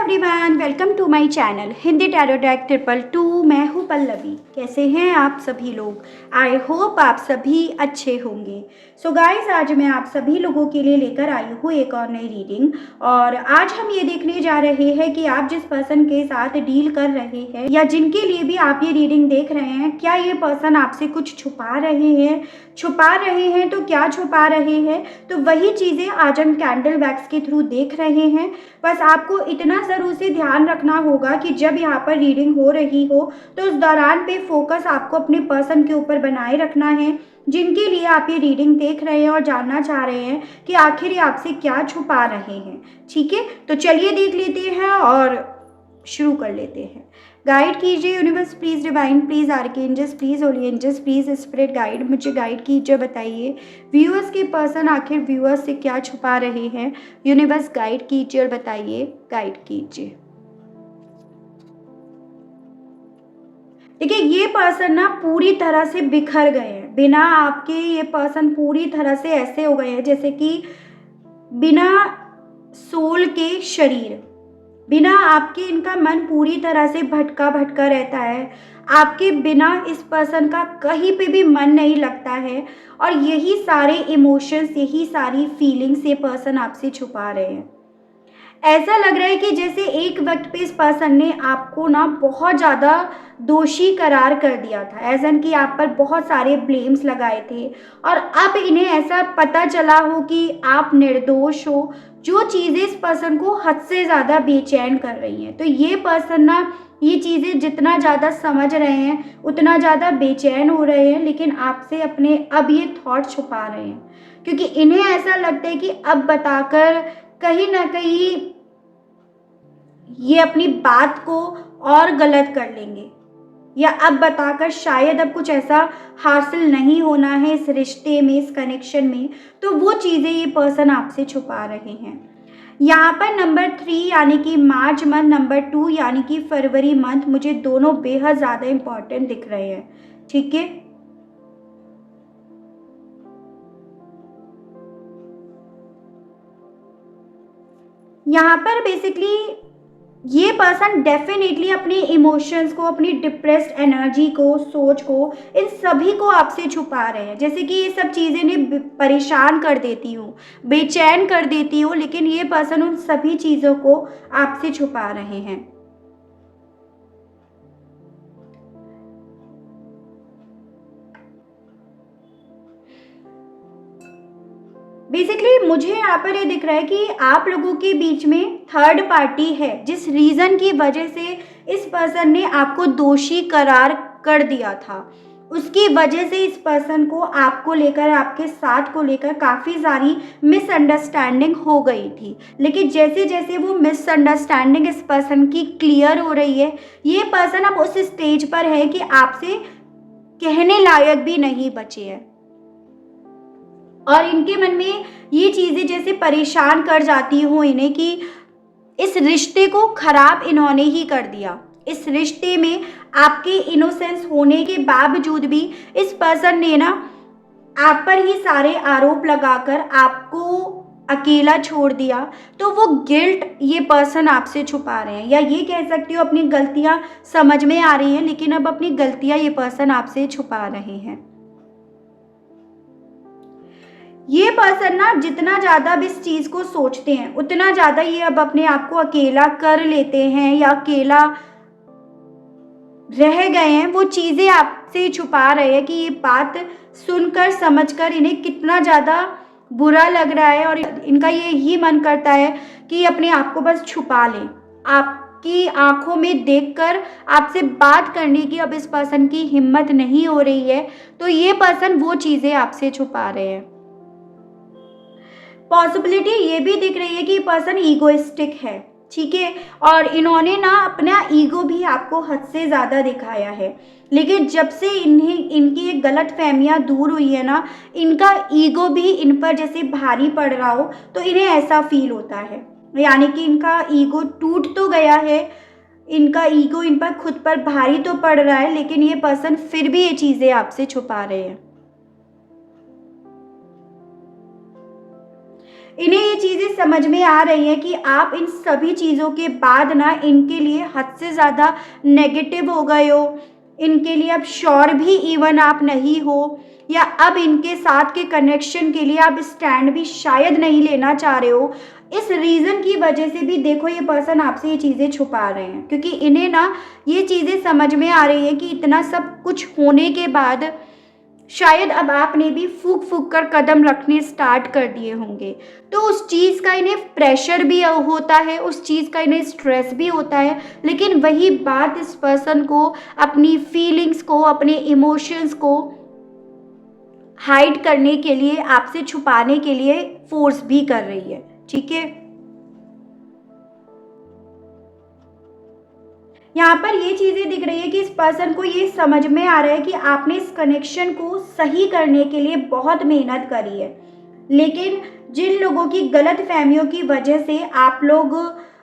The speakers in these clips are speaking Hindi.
Everyone, welcome to my channel Hindi tarot deck 222। मैं हूँ पल्लवी। कैसे हैं आप सभी लोग? आई होप आप सभी अच्छे होंगे। सो गाइस, आज मैं आप सभी लोगों के लिए लेकर आई हूँ एक और नई रीडिंग। और आज हम ये देखने जा रहे हैं कि आप जिस पर्सन के साथ डील कर रहे हैं या जिनके लिए भी आप ये रीडिंग देख रहे हैं, क्या ये पर्सन आपसे कुछ छुपा रहे हैं तो क्या छुपा रहे हैं, तो वही चीज़ें आज हम कैंडल वैक्स के थ्रू देख रहे हैं। बस आपको इतना ज़रूर से ध्यान रखना होगा कि जब यहाँ पर रीडिंग हो रही हो तो उस दौरान पे फोकस आपको अपने पर्सन के ऊपर बनाए रखना है, जिनके लिए आप ये रीडिंग देख रहे हैं और जानना चाह रहे हैं कि आखिर ये आपसे क्या छुपा रहे हैं। ठीक है, तो चलिए देख लेते हैं और शुरू कर लेते हैं। गाइड कीजिए universe, please divine, please archangels, please holy angels, please spirit guide, मुझे गाइड कीजिए। बताइए व्यूअर्स के पर्सन आखिर व्यूअर्स से क्या छुपा रहे हैं। यूनिवर्स गाइड कीजिए और बताइए, गाइड कीजिए। देखिए, ये पर्सन ना पूरी तरह से बिखर गए हैं। बिना आपके ये पर्सन पूरी तरह से ऐसे हो गए हैं जैसे कि बिना सोल के शरीर, बिना आपके इनका मन पूरी तरह से भटका भटका रहता है। आपके बिना इस पर्सन का कहीं पे भी मन नहीं लगता है और यही सारे इमोशंस, यही सारी फीलिंग्स ये पर्सन आपसे छुपा रहे हैं। ऐसा लग रहा है कि जैसे एक वक्त पे इस पर्सन ने आपको ना बहुत ज़्यादा दोषी करार कर दिया था, ऐसा कि आप पर बहुत सारे ब्लेम्स लगाए थे और अब इन्हें ऐसा पता चला हो कि आप निर्दोष हो, जो चीज़ें इस पर्सन को हद से ज़्यादा बेचैन कर रही हैं। तो ये पर्सन ना ये चीज़ें जितना ज़्यादा समझ रहे हैं उतना ज़्यादा बेचैन हो रहे हैं, लेकिन आपसे अपने अब ये थॉट छुपा रहे हैं क्योंकि इन्हें ऐसा लगता है कि अब बताकर कहीं ना कहीं ये अपनी बात को और गलत कर लेंगे, या अब बताकर शायद अब कुछ ऐसा हासिल नहीं होना है इस रिश्ते में, इस कनेक्शन में, तो वो चीज़ें ये पर्सन आपसे छुपा रहे हैं। यहाँ पर नंबर 3 यानी कि मार्च मंथ, नंबर 2 यानी कि फरवरी मंथ, मुझे दोनों बेहद ज़्यादा इंपॉर्टेंट दिख रहे हैं। ठीक है, यहाँ पर बेसिकली ये पर्सन डेफिनेटली अपने इमोशंस को, अपनी डिप्रेस्ड एनर्जी को, सोच को, इन सभी को आपसे छुपा रहे हैं। जैसे कि ये सब चीज़ें ने परेशान कर देती हूँ, बेचैन कर देती हूँ, लेकिन ये पर्सन उन सभी चीज़ों को आपसे छुपा रहे हैं। बेसिकली मुझे यहाँ पर ये दिख रहा है कि आप लोगों के बीच में थर्ड पार्टी है, जिस रीज़न की वजह से इस पर्सन ने आपको दोषी करार कर दिया था, उसकी वजह से इस पर्सन को आपको लेकर, आपके साथ को लेकर काफ़ी सारी मिसअंडरस्टैंडिंग हो गई थी। लेकिन जैसे जैसे वो मिसअंडरस्टैंडिंग इस पर्सन की क्लियर हो रही है, ये पर्सन अब उस स्टेज पर है कि आपसे कहने लायक भी नहीं बचे हैं और इनके मन में ये चीज़ें जैसे परेशान कर जाती हो इन्हें कि इस रिश्ते को खराब इन्होंने ही कर दिया। इस रिश्ते में आपके इनोसेंस होने के बावजूद भी इस पर्सन ने ना आप पर ही सारे आरोप लगाकर आपको अकेला छोड़ दिया। तो वो गिल्ट ये पर्सन आपसे छुपा रहे हैं, या ये कह सकती हो अपनी गलतियां समझ में आ रही हैं, लेकिन अब अपनी गलतियां ये पर्सन आपसे छुपा रहे हैं। ये पर्सन ना जितना ज़्यादा अब इस चीज़ को सोचते हैं उतना ज़्यादा ये अब अपने आप को अकेला कर लेते हैं या अकेला रह गए हैं। वो चीज़ें आपसे छुपा रहे हैं कि ये बात सुनकर समझकर इन्हें कितना ज़्यादा बुरा लग रहा है और इनका ये ही मन करता है कि अपने आप को बस छुपा लें। आपकी आंखों में देखकर आपसे बात करने की अब इस पर्सन की हिम्मत नहीं हो रही है, तो ये पर्सन वो चीज़ें आपसे छुपा रहे हैं। पॉसिबिलिटी ये भी दिख रही है कि पर्सन ईगोइस्टिक है। ठीक है, और इन्होंने ना अपना ईगो भी आपको हद से ज़्यादा दिखाया है, लेकिन जब से इन्हें इनकी एक गलत फहमियाँ दूर हुई है ना, इनका ईगो भी इन पर जैसे भारी पड़ रहा हो, तो इन्हें ऐसा फील होता है। यानी कि इनका ईगो टूट तो गया है, इनका ईगो इन पर खुद पर भारी तो पड़ रहा है, लेकिन ये पर्सन फिर भी ये चीज़ें आपसे छुपा रहे हैं। इन्हें ये चीज़ें समझ में आ रही हैं कि आप इन सभी चीज़ों के बाद ना इनके लिए हद से ज़्यादा नेगेटिव हो गए हो, इनके लिए अब श्योर भी इवन आप नहीं हो, या अब इनके साथ के कनेक्शन के लिए आप स्टैंड भी शायद नहीं लेना चाह रहे हो। इस रीज़न की वजह से भी देखो ये पर्सन आपसे ये चीज़ें छुपा रहे हैं, क्योंकि इन्हें ना ये चीज़ें समझ में आ रही है कि इतना सब कुछ होने के बाद शायद अब आपने भी फूक फूक कर कदम रखने स्टार्ट कर दिए होंगे। तो उस चीज़ का इन्हें प्रेशर भी होता है, उस चीज़ का इन्हें स्ट्रेस भी होता है, लेकिन वही बात इस पर्सन को अपनी फीलिंग्स को, अपने इमोशंस को हाइड करने के लिए, आपसे छुपाने के लिए फोर्स भी कर रही है। ठीक है, यहाँ पर ये चीज़ें दिख रही है कि इस पर्सन को ये समझ में आ रहा है कि आपने इस कनेक्शन को सही करने के लिए बहुत मेहनत करी है, लेकिन जिन लोगों की गलत फहमियों की वजह से आप लोग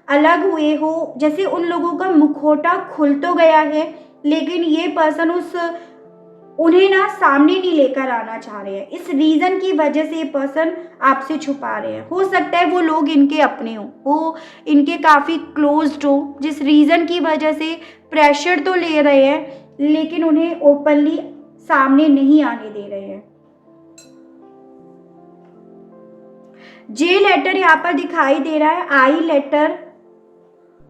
अलग हुए हो, जैसे उन लोगों का मुखौटा खुल तो गया है, लेकिन ये पर्सन उन्हें ना सामने नहीं लेकर आना चाह रहे हैं। इस रीज़न की वजह से ये पर्सन आपसे छुपा रहे हैं। हो सकता है वो लोग इनके अपने हों, वो इनके काफ़ी क्लोज्ड हो, जिस रीज़न की वजह से प्रेशर तो ले रहे हैं, लेकिन उन्हें ओपनली सामने नहीं आने दे रहे हैं। जे लेटर यहाँ पर दिखाई दे रहा है, आई लेटर,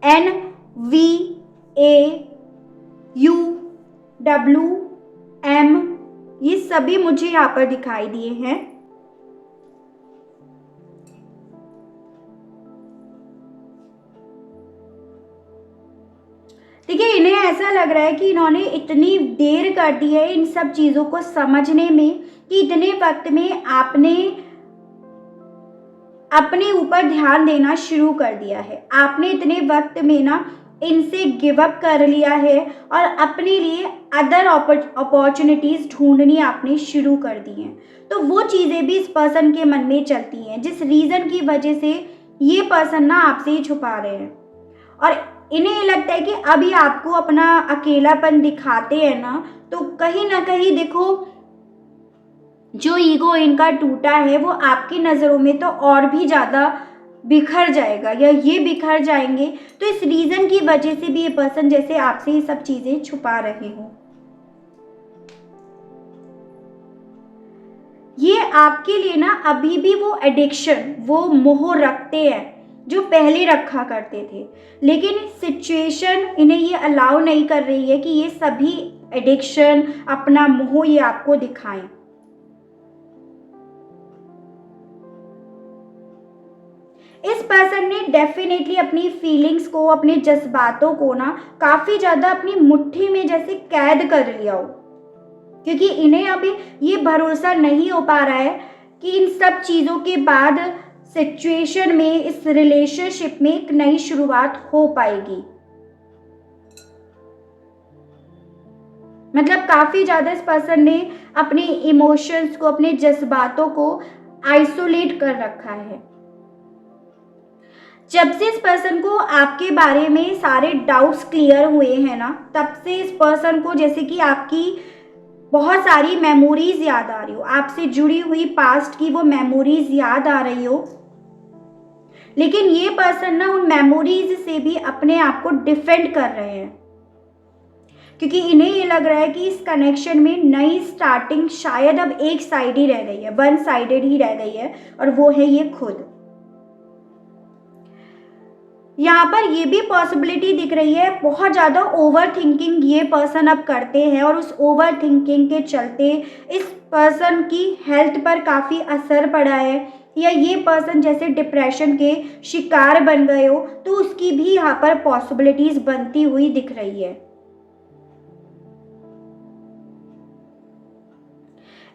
NVAUW, ये सभी मुझे यहाँ पर दिखाई दिए हैं। देखिए, इन्हें ऐसा लग रहा है कि इन्होंने इतनी देर कर दी है इन सब चीज़ों को समझने में, कि इतने वक्त में आपने अपने ऊपर ध्यान देना शुरू कर दिया है। आपने इतने वक्त में ना इनसे गिव अप कर लिया है और अपने लिए अदर अपॉर्चुनिटीज़ ढूंढनी आपने शुरू कर दी हैं। तो वो चीज़ें भी इस पर्सन के मन में चलती हैं, जिस रीज़न की वजह से ये पर्सन ना आपसे ही छुपा रहे हैं। और इन्हें ये लगता है कि अभी आपको अपना अकेलापन दिखाते हैं ना, तो कहीं ना कहीं देखो जो ईगो इनका टूटा है वो आपकी नज़रों में तो और भी ज़्यादा बिखर जाएगा, या ये बिखर जाएंगे। तो इस रीज़न की वजह से भी ये पर्सन जैसे आपसे ये सब चीज़ें छुपा रहे हो। ये आपके लिए ना अभी भी वो एडिक्शन, वो मोह रखते हैं जो पहले रखा करते थे, लेकिन सिचुएशन इन्हें ये अलाउ नहीं कर रही है कि ये सभी एडिक्शन, अपना मोह ये आपको दिखाएं। इस पर्सन ने डेफिनेटली अपनी फीलिंग्स को, अपने जज्बातों को ना काफ़ी ज़्यादा अपनी मुट्ठी में जैसे कैद कर लिया हो, क्योंकि इन्हें अभी ये भरोसा नहीं हो पा रहा है कि इन सब चीज़ों के बाद सिचुएशन में, इस रिलेशनशिप में एक नई शुरुआत हो पाएगी। मतलब काफ़ी ज़्यादा इस पर्सन ने अपने इमोशंस को, अपने जज्बातों को आइसोलेट कर रखा है। जब से इस पर्सन को आपके बारे में सारे डाउट्स क्लियर हुए हैं ना, तब से इस पर्सन को जैसे कि आपकी बहुत सारी मेमोरीज याद आ रही हो, आपसे जुड़ी हुई पास्ट की वो मेमोरीज याद आ रही हो, लेकिन ये पर्सन ना उन मेमोरीज से भी अपने आप को डिफेंड कर रहे हैं, क्योंकि इन्हें ये लग रहा है कि इस कनेक्शन में नई स्टार्टिंग शायद अब एक साइड ही रह गई है, वन साइडेड ही रह गई है, और वो है ये खुद। यहाँ पर ये भी पॉसिबिलिटी दिख रही है, बहुत ज़्यादा ओवर थिंकिंग ये पर्सन अब करते हैं, और उस ओवर थिंकिंग के चलते इस पर्सन की हेल्थ पर काफ़ी असर पड़ा है, या ये पर्सन जैसे डिप्रेशन के शिकार बन गए हो, तो उसकी भी यहाँ पर पॉसिबिलिटीज़ बनती हुई दिख रही है।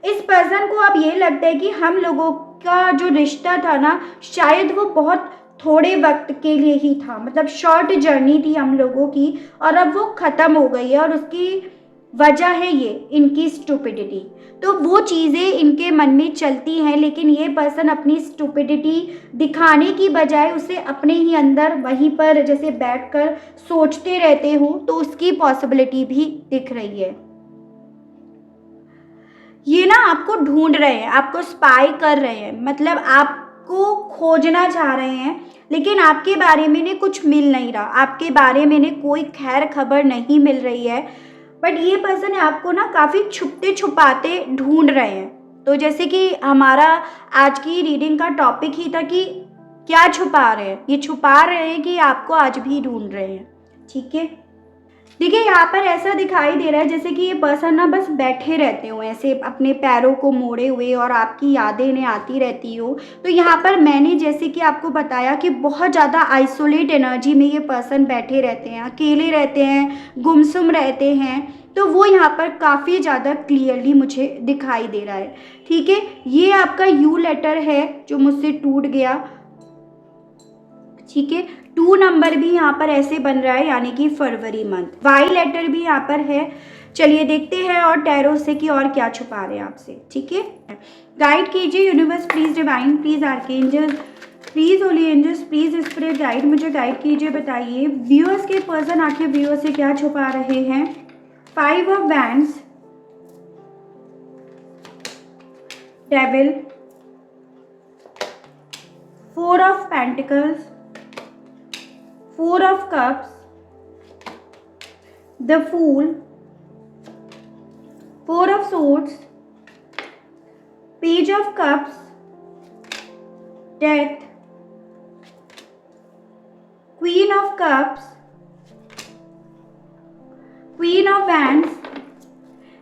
इस पर्सन को अब ये लगता है कि हम लोगों का जो रिश्ता था ना, शायद वो बहुत थोड़े वक्त के लिए ही था, मतलब शॉर्ट जर्नी थी हम लोगों की, और अब वो ख़त्म हो गई है, और उसकी वजह है ये इनकी स्टूपिडिटी। तो वो चीज़ें इनके मन में चलती हैं, लेकिन ये पर्सन अपनी स्टूपिडिटी दिखाने की बजाय उसे अपने ही अंदर वहीं पर जैसे बैठकर सोचते रहते हो, तो उसकी पॉसिबिलिटी भी दिख रही है। ये ना आपको ढूंढ रहे हैं, आपको स्पाई कर रहे हैं, मतलब आप आपको खोजना चाह रहे हैं, लेकिन आपके बारे में ने कुछ मिल नहीं रहा, आपके बारे में ने कोई खैर खबर नहीं मिल रही है। बट ये पर्सन आपको ना काफ़ी छुपते छुपाते ढूंढ रहे हैं। तो जैसे कि हमारा आज की रीडिंग का टॉपिक ही था कि क्या छुपा रहे हैं, ये छुपा रहे हैं कि आपको आज भी ढूंढ रहे हैं। ठीक है, देखिए यहाँ पर ऐसा दिखाई दे रहा है जैसे कि ये पर्सन ना बस बैठे रहते हो ऐसे अपने पैरों को मोड़े हुए और आपकी यादें इन्हें आती रहती हो। तो यहाँ पर मैंने जैसे कि आपको बताया कि बहुत ज़्यादा आइसोलेट एनर्जी में ये पर्सन बैठे रहते हैं, अकेले रहते हैं, गुमसुम रहते हैं। तो वो यहाँ पर काफ़ी ज़्यादा क्लियरली मुझे दिखाई दे रहा है। ठीक है, ये आपका यू लेटर है जो मुझसे टूट गया। ठीक है, 2 नंबर भी यहाँ पर ऐसे बन रहा है यानी कि फरवरी मंथ। वाई लेटर भी यहाँ पर है। चलिए देखते हैं और टैरो से कि और क्या छुपा रहे हैं आपसे। ठीक है, गाइड कीजिए universe, please divine, please archangel, please holy angels, please spirit guide, मुझे गाइड कीजिए। बताइए व्यूअर्स के पर्सन आखिर व्यूअर्स से क्या छुपा रहे हैं। 5 of wands, devil, 4 of pentacles, 4 of cups, the fool, 4 of swords, page of cups, death, queen of cups, queen of wands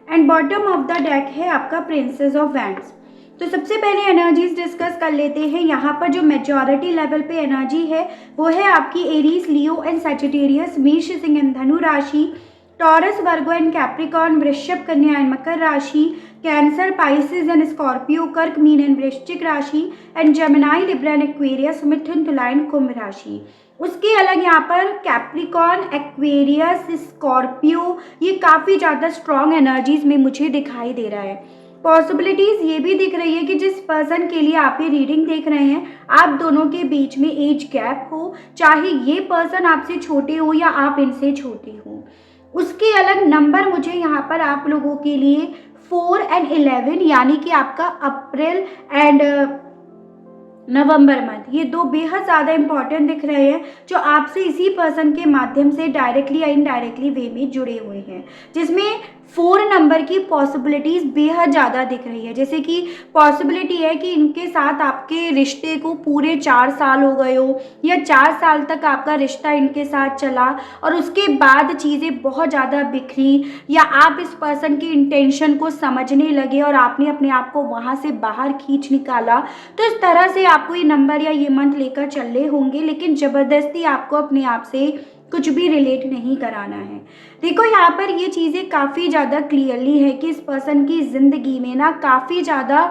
and bottom of the deck है आपका प्रिंसेस ऑफ वैंड्स। तो सबसे पहले एनर्जीज डिस्कस कर लेते हैं। यहाँ पर जो मेजॉरिटी लेवल पे एनर्जी है वो है आपकी एरीज, लियो एंड सजिटेरियस, मेष, सिंह एंड धनु राशि, टॉरस, वर्गो एंड कैप्रिकॉर्न, वृषभ, कन्या एंड मकर राशि, कैंसर, पाइसेस एंड स्कॉर्पियो, कर्क, मीन एंड वृश्चिक राशि, and Gemini, Libra and Aquarius, मिथुन, तुला एंड कुंभ राशि। उसके अलग यहाँ पर कैप्रिकॉर्न, एक्वेरियस, स्कॉर्पियो, ये काफ़ी ज़्यादा स्ट्रॉन्ग एनर्जीज में मुझे दिखाई दे रहा है। पॉसिबिलिटीज़ ये भी दिख रही है कि जिस पर्सन के लिए आप ये रीडिंग देख रहे हैं आप दोनों के बीच में एज गैप हो, चाहे ये पर्सन आपसे छोटे हो या आप इनसे छोटे हो। उसके अलग नंबर मुझे यहाँ पर आप लोगों के लिए 4 एंड 11 यानी कि आपका अप्रैल एंड नवंबर मंथ, ये 2 बेहद ज़्यादा इंपॉर्टेंट दिख रहे हैं जो आपसे इसी पर्सन के माध्यम से डायरेक्टली या इनडायरेक्टली वे में जुड़े हुए हैं, जिसमें 4 नंबर की पॉसिबिलिटीज़ बेहद ज़्यादा दिख रही है। जैसे कि पॉसिबिलिटी है कि इनके साथ आपके रिश्ते को पूरे 4 साल हो गए हो या 4 साल तक आपका रिश्ता इनके साथ चला और उसके बाद चीज़ें बहुत ज़्यादा बिखरी, या आप इस पर्सन की इंटेंशन को समझने लगे और आपने अपने आप को वहाँ से बाहर खींच निकाला। तो इस तरह से आपको ये नंबर या ये मंथ लेकर चल रहे होंगे, लेकिन ज़बरदस्ती आपको अपने आप से कुछ भी रिलेट नहीं कराना है। देखो यहाँ पर ये चीज़ें काफ़ी ज़्यादा क्लियरली है कि इस पर्सन की ज़िंदगी में ना काफ़ी ज़्यादा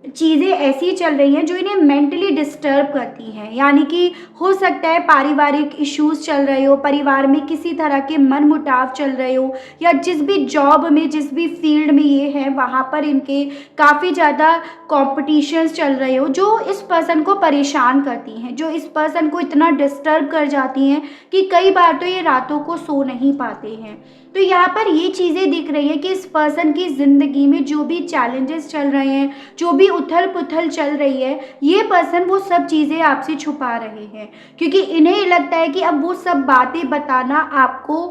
चीज़ें ऐसी चल रही हैं जो इन्हें मेंटली डिस्टर्ब करती हैं। यानी कि हो सकता है पारिवारिक इश्यूज़ चल रहे हो, परिवार में किसी तरह के मनमुटाव चल रहे हो, या जिस भी जॉब में जिस भी फील्ड में ये है वहाँ पर इनके काफ़ी ज़्यादा कॉम्पिटिशन्स चल रहे हो जो इस पर्सन को परेशान करती हैं, जो इस पर्सन को इतना डिस्टर्ब कर जाती हैं कि कई बार तो ये रातों को सो नहीं पाते हैं। तो यहाँ पर ये चीज़ें दिख रही है कि इस पर्सन की ज़िंदगी में जो भी चैलेंजेस चल रहे हैं, जो भी उथल पुथल चल रही है, ये पर्सन वो सब चीज़ें आपसे छुपा रहे हैं, क्योंकि इन्हें लगता है कि अब वो सब बातें बताना आपको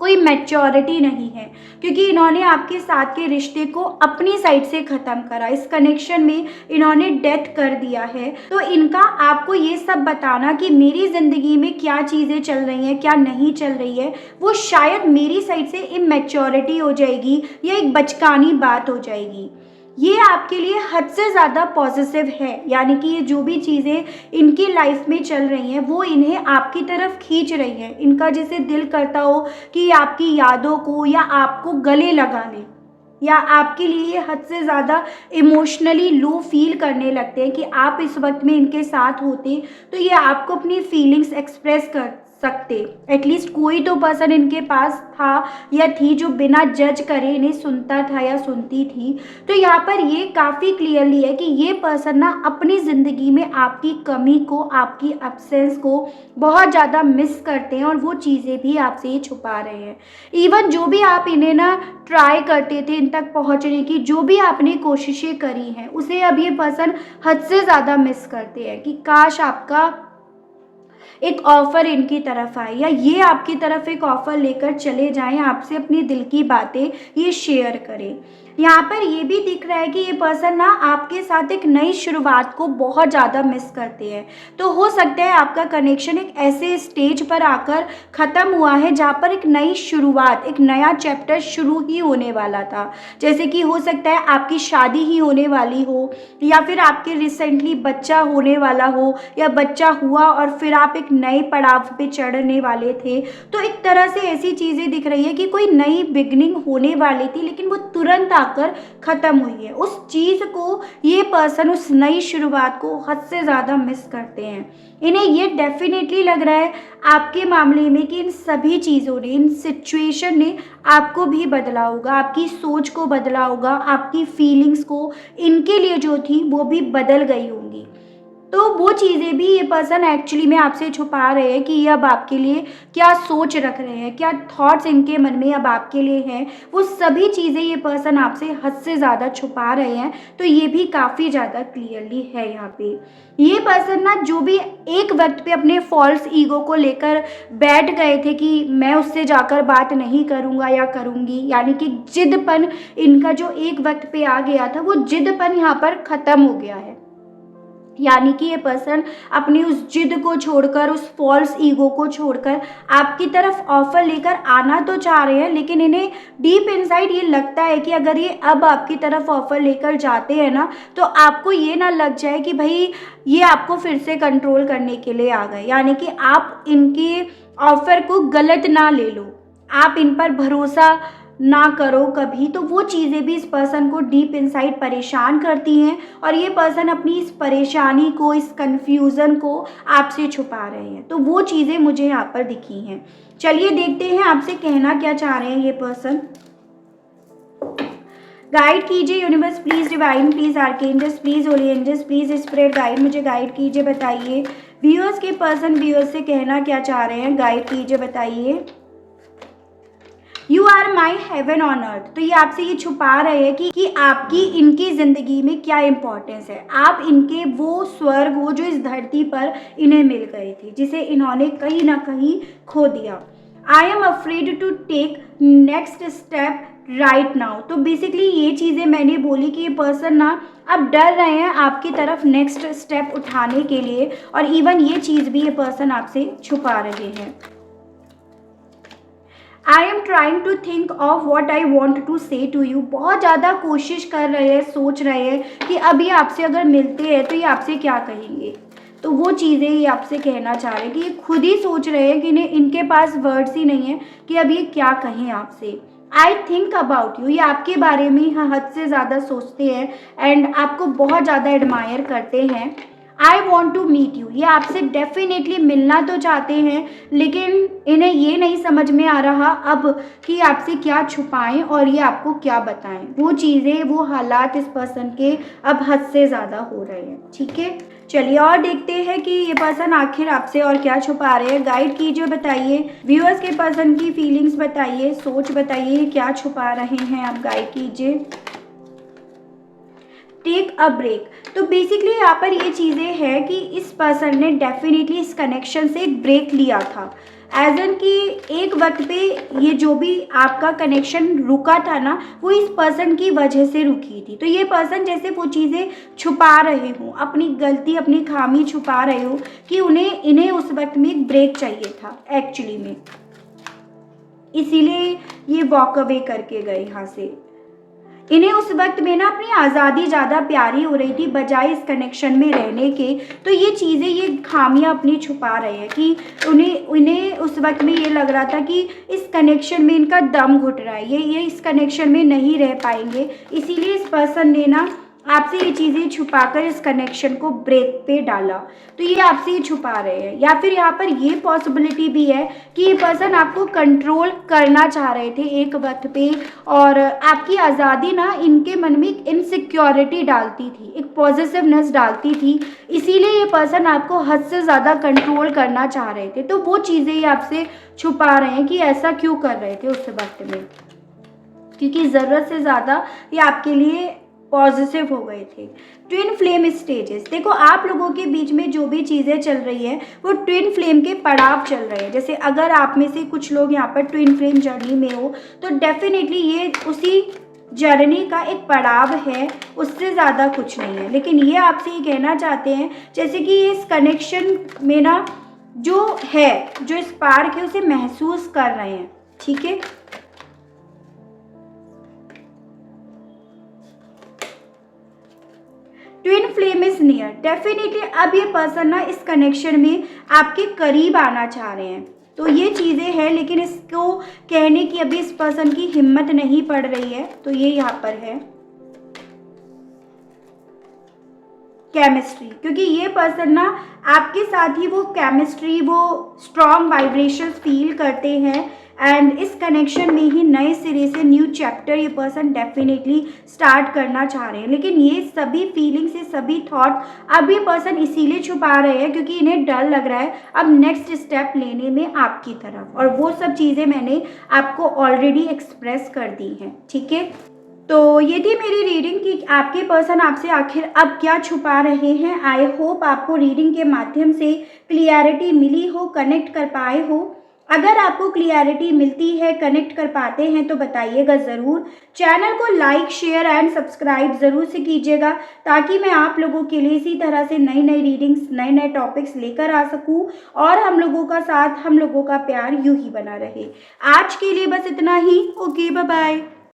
कोई मैच्योरिटी नहीं है, क्योंकि इन्होंने आपके साथ के रिश्ते को अपनी साइड से ख़त्म करा, इस कनेक्शन में इन्होंने डेथ कर दिया है। तो इनका आपको ये सब बताना कि मेरी ज़िंदगी में क्या चीज़ें चल रही हैं, क्या नहीं चल रही है, वो शायद मेरी साइड से इमैच्योरिटी हो जाएगी या एक बचकानी बात हो जाएगी। ये आपके लिए हद से ज़्यादा पॉजिटिव है, यानी कि ये जो भी चीज़ें इनकी लाइफ में चल रही हैं वो इन्हें आपकी तरफ खींच रही हैं। इनका जैसे दिल करता हो कि आपकी यादों को या आपको गले लगा लें, या आपके लिए ये हद से ज़्यादा इमोशनली लो फील करने लगते हैं कि आप इस वक्त में इनके साथ होते तो ये आपको अपनी फीलिंग्स एक्सप्रेस कर सकते। एटलीस्ट कोई तो पर्सन इनके पास था या थी जो बिना जज करे इन्हें सुनता था या सुनती थी। तो यहाँ पर ये काफ़ी क्लियरली है कि ये पर्सन ना अपनी ज़िंदगी में आपकी कमी को, आपकी एब्सेंस को बहुत ज़्यादा मिस करते हैं और वो चीज़ें भी आपसे ये छुपा रहे हैं। इवन जो भी आप इन्हें ना ट्राई करते थे इन तक पहुँचने की, जो भी आपने कोशिशें करी हैं, उसे अब ये पर्सन हद से ज़्यादा मिस करते हैं कि काश आपका एक ऑफ़र इनकी तरफ आए या ये आपकी तरफ एक ऑफ़र लेकर चले जाएं, आपसे अपनी दिल की बातें ये शेयर करें। यहाँ पर ये भी दिख रहा है कि ये पर्सन ना आपके साथ एक नई शुरुआत को बहुत ज़्यादा मिस करते हैं। तो हो सकता है आपका कनेक्शन एक ऐसे स्टेज पर आकर ख़त्म हुआ है जहाँ पर एक नई शुरुआत, एक नया चैप्टर शुरू ही होने वाला था। जैसे कि हो सकता है आपकी शादी ही होने वाली हो, या फिर आपके रिसेंटली बच्चा होने वाला हो, या बच्चा हुआ और फिर आप एक नए पड़ाव पे चढ़ने वाले थे। तो एक तरह से ऐसी चीज़ें दिख रही है कि कोई नई बिगनिंग होने वाली थी लेकिन वो तुरंत आकर ख़त्म हुई है। उस चीज़ को ये पर्सन, उस नई शुरुआत को हद से ज़्यादा मिस करते हैं। इन्हें ये डेफिनेटली लग रहा है आपके मामले में कि इन सभी चीज़ों ने, इन सिचुएशन ने आपको भी बदला होगा, आपकी सोच को बदला होगा, आपकी फीलिंग्स को इनके लिए जो थी वो भी बदल गई होंगी। तो वो चीज़ें भी ये पर्सन एक्चुअली में आपसे छुपा रहे हैं कि ये अब आपके लिए क्या सोच रख रहे हैं, क्या थॉट्स इनके मन में अब आपके लिए हैं, वो सभी चीज़ें ये पर्सन आपसे हद से ज़्यादा छुपा रहे हैं। तो ये भी काफ़ी ज़्यादा क्लियरली है यहाँ पे। ये पर्सन ना जो भी एक वक्त पे अपने फॉल्स ईगो को लेकर बैठ गए थे कि मैं उससे जाकर बात नहीं करूँगा या करूँगी, यानी कि जिदपन इनका जो एक वक्त पे आ गया था, वो जिदपन यहाँ पर ख़त्म हो गया है। यानी कि ये पर्सन अपनी उस जिद को छोड़कर, उस फॉल्स ईगो को छोड़कर आपकी तरफ ऑफर लेकर आना तो चाह रहे हैं, लेकिन इन्हें डीप इनसाइड ये लगता है कि अगर ये अब आपकी तरफ ऑफर लेकर जाते हैं ना, तो आपको ये ना लग जाए कि भाई ये आपको फिर से कंट्रोल करने के लिए आ गए। यानी कि आप इनके ऑफर को गलत ना ले लो, आप इन पर भरोसा ना करो कभी। तो वो चीज़ें भी इस पर्सन को डीप इनसाइड परेशान करती हैं और ये पर्सन अपनी इस परेशानी को, इस कन्फ्यूज़न को आपसे छुपा रहे हैं। तो वो चीज़ें मुझे यहाँ पर दिखी हैं। चलिए देखते हैं आपसे कहना क्या चाह रहे हैं ये पर्सन। गाइड कीजिए universe, please divine, please archangels, please holy angels, please spirit guide, मुझे गाइड कीजिए, बताइए व्यूअर्स के पर्सन व्यूअर्स से कहना क्या चाह रहे हैं, गाइड कीजिए, बताइए। You are my heaven on earth. तो ये आपसे ये छुपा रहे हैं कि आपकी इनकी ज़िंदगी में क्या इम्पोर्टेंस है। आप इनके वो स्वर्ग हो जो इस धरती पर इन्हें मिल गए थे, जिसे इन्होंने कहीं ना कहीं खो दिया। I am afraid to take next step right now. तो बेसिकली ये चीज़ें मैंने बोली कि ये पर्सन ना अब डर रहे हैं आपकी तरफ नेक्स्ट स्टेप उठाने के लिए, और इवन ये चीज़ भी ये पर्सन आपसे छुपा रहे हैं। I am trying to think of what I want to say to you. बहुत ज़्यादा कोशिश कर रहे हैं, सोच रहे हैं कि अब ये आपसे अगर मिलते हैं तो ये आपसे क्या कहेंगे। तो वो चीज़ें ये आपसे कहना चाह रहे हैं कि ये खुद ही सोच रहे हैं कि इनके पास वर्ड्स ही नहीं है कि अब ये क्या कहें आपसे। आई थिंक अबाउट यू, ये आपके बारे में हद से ज़्यादा सोचते हैं एंड आपको बहुत ज़्यादा एडमायर करते हैं। I want to meet you, ये आपसे डेफिनेटली मिलना तो चाहते हैं, लेकिन इन्हें ये नहीं समझ में आ रहा अब कि आपसे क्या छुपाएं और ये आपको क्या बताएं। वो चीज़ें, वो हालात इस पर्सन के अब हद से ज़्यादा हो रहे हैं। ठीक है, चलिए और देखते हैं कि ये पर्सन आखिर आपसे और क्या छुपा रहे हैं। गाइड कीजिए, बताइए व्यूअर्स के पर्सन की फीलिंग्स बताइए, सोच बताइए, क्या छुपा रहे हैं आप, गाइड कीजिए। Take a break. तो बेसिकली यहाँ पर ये चीज़ें हैं कि इस पर्सन ने डेफिनेटली इस कनेक्शन से एक ब्रेक लिया था, एज एन कि एक वक्त पे ये जो भी आपका कनेक्शन रुका था ना, वो इस पर्सन की वजह से रुकी थी। तो ये पर्सन जैसे वो चीज़ें छुपा रहे हो, अपनी गलती, अपनी खामी छुपा रहे हो कि इन्हें उस वक्त में एक ब्रेक चाहिए था एक्चुअली में, इसीलिए ये वॉक अवे करके गए यहाँ से। इन्हें उस वक्त में ना अपनी आज़ादी ज़्यादा प्यारी हो रही थी बजाय इस कनेक्शन में रहने के। तो ये चीज़ें, ये खामियां अपनी छुपा रहे हैं कि उन्हें उस वक्त में ये लग रहा था कि इस कनेक्शन में इनका दम घुट रहा है, ये इस कनेक्शन में नहीं रह पाएंगे। इसीलिए इस पर्सन ने ना आपसे ये चीज़ें छुपाकर इस कनेक्शन को ब्रेक पे डाला, तो ये आपसे ये छुपा रहे हैं। या फिर यहाँ पर ये पॉसिबिलिटी भी है कि ये पर्सन आपको कंट्रोल करना चाह रहे थे एक वक्त पे, और आपकी आज़ादी ना इनके मन में एक इनसिक्योरिटी डालती थी, एक पॉजिटिवनेस डालती थी, इसीलिए ये पर्सन आपको हद से ज़्यादा कंट्रोल करना चाह रहे थे। तो वो चीज़ें ये आपसे छुपा रहे हैं कि ऐसा क्यों कर रहे थे उस वक्त में, क्योंकि ज़रूरत से ज़्यादा ये आपके लिए पॉजिटिव हो गए थे। ट्विन फ्लेम स्टेजेस, देखो आप लोगों के बीच में जो भी चीज़ें चल रही है वो ट्विन फ्लेम के पड़ाव चल रहे हैं। जैसे अगर आप में से कुछ लोग यहाँ पर ट्विन फ्लेम जर्नी में हो तो डेफिनेटली ये उसी जर्नी का एक पड़ाव है, उससे ज़्यादा कुछ नहीं है। लेकिन ये आपसे ये कहना चाहते हैं जैसे कि इस कनेक्शन में ना जो है, जो स्पार्क है उसे महसूस कर रहे हैं, ठीक है। Twin flame is near, definitely अब ये पर्सन ना इस कनेक्शन में आपके करीब आना चाह रहे हैं। तो ये चीज़ें हैं, लेकिन इसको कहने की अभी इस पर्सन की हिम्मत नहीं पड़ रही है। तो ये यहाँ पर है केमिस्ट्री, क्योंकि ये पर्सन ना आपके साथ ही वो केमिस्ट्री, वो स्ट्रॉन्ग वाइब्रेशंस फील करते हैं, एंड इस कनेक्शन में ही नए सिरे से न्यू चैप्टर ये पर्सन डेफिनेटली स्टार्ट करना चाह रहे हैं। लेकिन ये सभी फीलिंग्स, ये सभी थॉट अब ये पर्सन इसीलिए छुपा रहे हैं क्योंकि इन्हें डर लग रहा है अब नेक्स्ट स्टेप लेने में आपकी तरफ, और वो सब चीज़ें मैंने आपको ऑलरेडी एक्सप्रेस कर दी हैं, ठीक है। तो ये थी मेरी रीडिंग कि आपके पर्सन आपसे आखिर अब क्या छुपा रहे हैं। आई होप आपको रीडिंग के माध्यम से क्लियरिटी मिली हो, कनेक्ट कर पाए हो। अगर आपको क्लियरिटी मिलती है, कनेक्ट कर पाते हैं तो बताइएगा ज़रूर। चैनल को लाइक, शेयर एंड सब्सक्राइब ज़रूर से कीजिएगा ताकि मैं आप लोगों के लिए इसी तरह से नई नई रीडिंग्स, नए नए टॉपिक्स लेकर आ सकूं, और हम लोगों का साथ, हम लोगों का प्यार यूं ही बना रहे। आज के लिए बस इतना ही। Okay, bye bye.